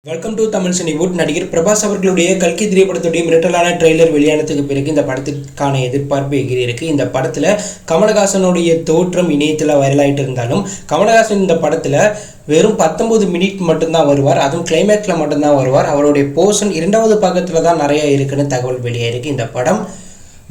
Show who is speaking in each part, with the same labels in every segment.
Speaker 1: Welcome to Tamil Cinewood. நடிகர் பிரபாஸ் அவர்களுடைய கல்கி திரைப்படத்துடைய மிரட்டலான ட்ரெய்லர் வெளியானதுக்கு பிறகு இந்த படத்திற்கான எதிர்பார்ப்பு எகிரி இருக்கு. இந்த படத்தில் கமலஹாசனுடைய தோற்றம் இணையத்தில் வைரலாகிட்டு இருந்தாலும் கமலஹாசன் இந்த படத்தில் வெறும் 19 மினிட் மட்டும்தான் வருவார். அதுவும் கிளைமேக்ஸில் மட்டும்தான் வருவார். அவருடைய போர்ஷன் 2வது பாகத்தில் தான் நிறைய இருக்குன்னு தகவல் வெளியாயிருக்கு. இந்த படம்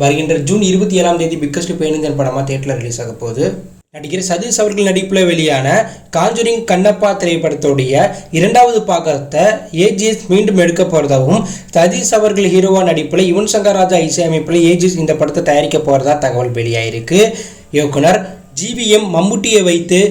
Speaker 1: வருகின்ற ஜூன் 27ஆம் தேதி பிக்கஸ்ட் பெயின் இந்த படமாக தியேட்டரில் ரிலீஸ் ஆக போகுது. நடிகர் சதீஷ் அவர்கள் நடிப்பில் வெளியான காஞ்சூரிங் கண்ணப்பா திரைப்படத்துடைய 2வது பாகத்தை ஏஜிஎஸ் மீண்டும் எடுக்க போகிறதாகவும் சதீஷ் அவர்கள் ஹீரோவா நடிப்பில் யுவன் சங்கர் ராஜா இசையமைப்பில் ஏஜிஎஸ் இந்த படத்தை தயாரிக்க போகிறதா தகவல் வெளியாயிருக்கு. இயக்குனர் ஜிவிஎம் மம்முட்டியை வைத்து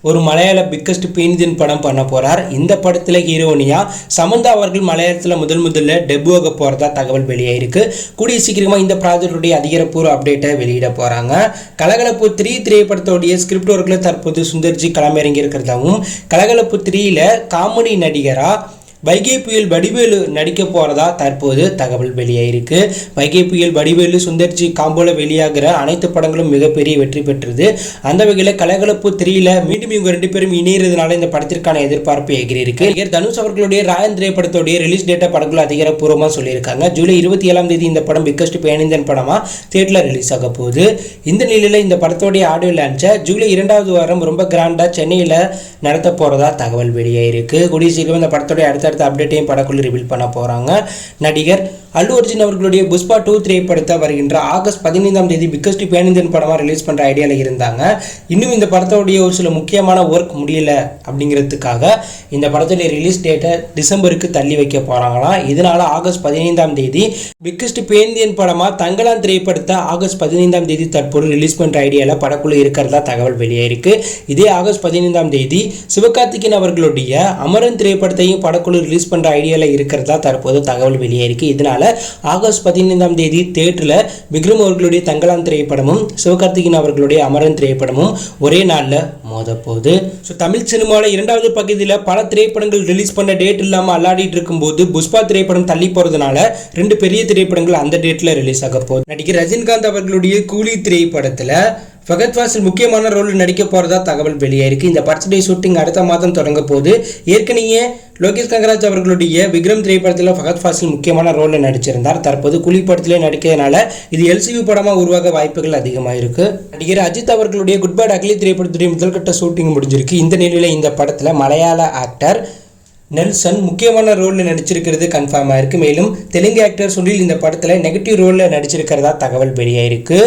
Speaker 1: ஒரு மலையாள பிக்கஸ்ட் பெயின்தின் படம் பண்ண போகிறார். இந்த படத்தில் ஹீரோனியா சமந்தா அவர்கள் மலையாளத்தில் முதல்ல டெபு ஆக போகிறதா தகவல் வெளியாயிருக்கு. கூடிய சீக்கிரமாக இந்த ப்ராஜெக்டுடைய அதிகாரப்பூர்வ அப்டேட்டை வெளியிட போகிறாங்க. கலகலப்பு 3 திரைப்படத்துடைய ஸ்கிரிப்ட் ஒர்க்கில் தற்போது சுந்தர்ஜி களமிறங்கி இருக்கிறதாகவும் கலகலப்பு 3ல் காமெடி நடிகராக வைகை புயல் வடிவேலு நடிக்க போகிறதா தற்போது தகவல் வெளியாயிருக்கு. வைகை புயல் வடிவேலு சுந்தர்ஜி காம்போல வெளியாகிற அனைத்து படங்களும் மிகப்பெரிய வெற்றி பெற்றது. அந்த வகையில் கலகலப்பு 3ல் மீண்டும் இவங்க 2 பேரும் இணைகிறதுனால இந்த படத்திற்கான எதிர்பார்ப்பு எகிரி இருக்கு. தனுஷ் அவர்களுடைய ராயன் திரைப்படத்துடைய ரிலீஸ் டேட்டை படக்குள்ள அதிகாரப்பூர்வமாக சொல்லியிருக்காங்க. ஜூலை 27ஆம் தேதி இந்த படம் பிக்கஸ்ட் பேனிந்தன் படமாக தியேட்டரில் ரிலீஸ் ஆக போகுது. இந்த நிலையில் இந்த படத்தோடைய ஆடியோ லான்ச்சை ஜூலை 2வது வாரம் ரொம்ப கிராண்டாக சென்னையில் நடத்த போகிறதா தகவல் வெளியாயிருக்கு. கூடிய சீக்கிரம் இந்த படத்தோடைய அடுத்த அப்டேட்டையும் படக்குள்ள ரிவீல் பண்ண போறாங்க. நடிகர் அல்லு அர்ஜுன் அவர்களுடைய புஷ்பா 2 திரைப்படத்தை வருகின்ற ஆகஸ்ட் 15ஆம் தேதி பிக்கஸ்ட் பேனிந்தன் படமா ரிலீஸ் பண்ற ஐடியால இருந்தாங்க. இன்னும் இந்த படத்தோடைய ஒரு சில முக்கியமான ஒர்க் முடியல அப்படிங்கிறதுக்காக இந்த படத்துடைய ரிலீஸ் டேட்டை டிசம்பருக்கு தள்ளி வைக்க போறாங்களாம். இதனால ஆகஸ்ட் 15ஆம் தேதி பிக்கஸ்ட் பேனிந்தன் படமா தங்கலான் திரைப்படத்தை ஆகஸ்ட் 15ஆம் தேதி தற்போது ரிலீஸ் பண்ற ஐடியால படக்குள்ள இருக்கிறதா தகவல் வெளியாயிருக்கு. இதே ஆகஸ்ட் 15ஆம் தேதி சிவகார்த்திகேயன் அவர்களுடைய அமரன் திரைப்படத்தையும் படக்குழு ரிலீஸ் பண்ற ஐடியால இருக்கிறதா தற்போது தகவல் வெளியாயிருக்கு. இதனால ஆகஸ்ட் 15ஆம் தேதி தியேட்டரில் விக்ரம் அவர்களுடைய தங்கலான் திரைப்படமும் சிவகார்த்திகேயன் அவர்களுடைய அமரன் திரைப்படமும் ஒரே நாளில் மோத போகுது. தமிழ் சினிமாவில் 2வது பகுதியில் பல திரைப்படங்கள் ரிலீஸ் பண்ண டேட் இல்லாமல் அல்லாடிட்டு இருக்கும்போது புஷ்பா திரைப்படம் தள்ளி போறதுனால 2 பெரிய திரைப்படங்கள் அந்த டேட்ல ரிலீஸ் ஆக போகுது. நடிகர் ரஜினிகாந்த் அவர்களுடைய கூலி திரைப்படத்தில் ஃபகத் ஃபாசில் முக்கியமான ரோலில் நடிக்க போகிறதா தகவல் வெளியாயிருக்கு. இந்த படத்துடைய ஷூட்டிங் அடுத்த மாதம் தொடங்க போது. ஏற்கனவே லோகேஷ் கனகராஜ் அவர்களுடைய விக்ரம் திரைப்படத்தில் ஃபகத் ஃபாசில் முக்கியமான ரோலில் நடிச்சிருந்தார். தற்போது கூலி படத்திலே நடிக்கிறதுனால இது எல்சிவி படமாக உருவாக வாய்ப்புகள் அதிகமாக இருக்கு. நடிகர் அஜித் அவர்களுடைய குட் பை அக்லி திரைப்படத்துடைய முதல்கட்ட ஷூட்டிங் முடிஞ்சிருக்கு. இந்த நிலையில் இந்த படத்தில் மலையாள ஆக்டர் நெல்சன் முக்கியமான ரோலில் நடிச்சிருக்கிறது கன்ஃபார்ம் ஆயிருக்கு. மேலும் தெலுங்கு ஆக்டர் சுனில் இந்த படத்தில் நெகட்டிவ் ரோலில் நடிச்சிருக்கிறதா தகவல் வெளியாயிருக்கு.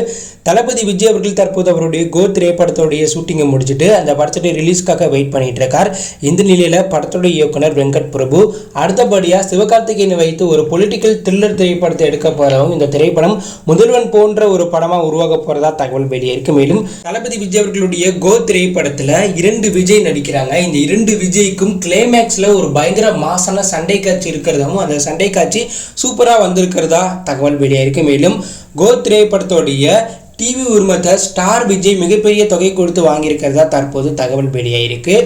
Speaker 1: தளபதி விஜய் அவர்கள் தற்போது அவருடைய கோ திரைப்படத்துடைய ஷூட்டிங்கை முடிச்சுட்டு அந்த படத்துடைய ரிலீஸ்க்காக வெயிட் பண்ணிட்டு இருக்கார். இந்த நிலையில் படத்துடைய இயக்குனர் வெங்கட் பிரபு அடுத்தபடியாக சிவகார்த்திகேயனை வைத்து ஒரு பொலிட்டிக்கல் த்ரில்லர் திரைப்படத்தை எடுக்க போகிறவும் இந்த திரைப்படம் முதல்வன் போன்ற ஒரு படமாக உருவாக போகிறதா தகவல் வெளியாயிருக்கு. மேலும் தளபதி விஜய் அவர்களுடைய கோ திரைப்படத்தில் 2 விஜய் நடிக்கிறாங்க. இந்த 2 விஜய்க்கும் கிளைமேக்ஸில் ஒரு பயங்கர மாசான சண்டை காட்சி இருக்கிறதாவும் அந்த சண்டை காட்சி சூப்பராக வந்திருக்கிறதா தகவல் வெளியாயிருக்கு. மேலும் கோ திரைப்படத்துடைய டிவி உரிமத்தை ஸ்டார் விஜய் மிகப்பெரிய தொகை கொடுத்து வாங்கியிருக்கிறதா தற்போது தகவல் வெளியாயிருக்கு.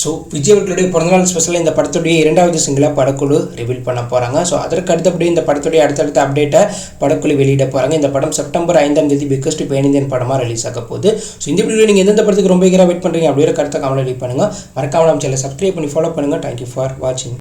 Speaker 1: ஸோ விஜய் அவர்களுடைய பிறந்தநாள் ஸ்பெஷலாக இந்த படத்துடைய 2வது சிங்கிளை படக்குழு ரிவீல் பண்ண போகிறாங்க. ஸோ அதற்கு அடுத்தபடி இந்த படத்துடைய அடுத்தடுத்த அப்டேட்டை படக்குழு வெளியிட போகிறாங்க. இந்த படம் செப்டம்பர் 5ஆம் தேதி பிக்கஸ்ட் பேனிந்தியன் படமாக ரிலீஸ் ஆக போகுது. ஸோ இந்த வீடியோ நீங்கள் எந்தெந்த படத்துக்கு ரொம்ப வெயிட் பண்ணுறீங்க அப்படிங்கிற கருத்தை கமெண்ட் லீவ் பண்ணுங்கள். மறக்காம நம்ம சேனலை சப்ஸ்கிரைப் பண்ணி ஃபாலோ பண்ணுங்கள். தேங்க்யூ ஃபார் வாட்சிங்.